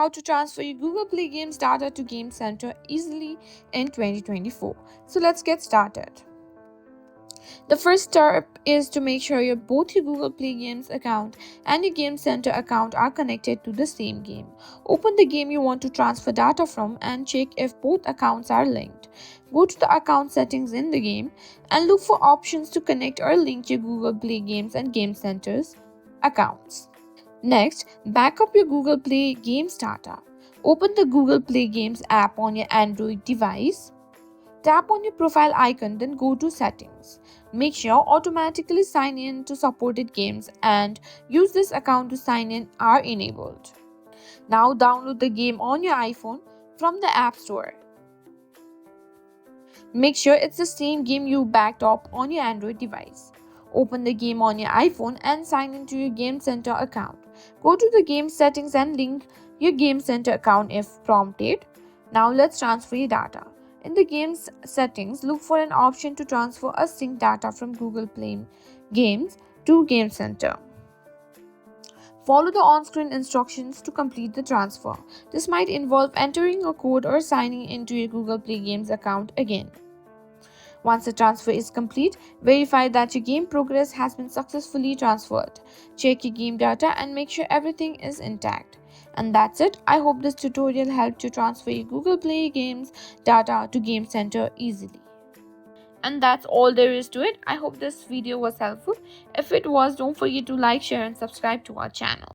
how to transfer your Google Play Games data to Game Center easily in 2024. So let's get started. The first step is to make sure both your Google Play Games account and your Game Center account are connected to the same game. Open the game you want to transfer data from and check if both accounts are linked. Go to the account settings in the game and look for options to connect or link your Google Play Games and Game Center's accounts. Next, back up your Google Play Games data. Open the Google Play Games app on your Android device. Tap on your profile icon, then go to Settings. Make sure automatically sign in to supported games and use this account to sign in are enabled. Now download the game on your iPhone from the App Store. Make sure it's the same game you backed up on your Android device. Open the game on your iPhone and sign into your Game Center account. Go to the game settings and link your Game Center account if prompted. Now let's transfer your data. In the game's settings, look for an option to transfer or sync data from Google Play Games to Game Center. Follow the on-screen instructions to complete the transfer. This might involve entering a code or signing into your Google Play Games account again. Once the transfer is complete, verify that your game progress has been successfully transferred. Check your game data and make sure everything is intact. And that's it. I hope this tutorial helped you transfer your Google Play Games data to Game Center easily. And that's all there is to it. I hope this video was helpful. If it was, don't forget to like, share and subscribe to our channel.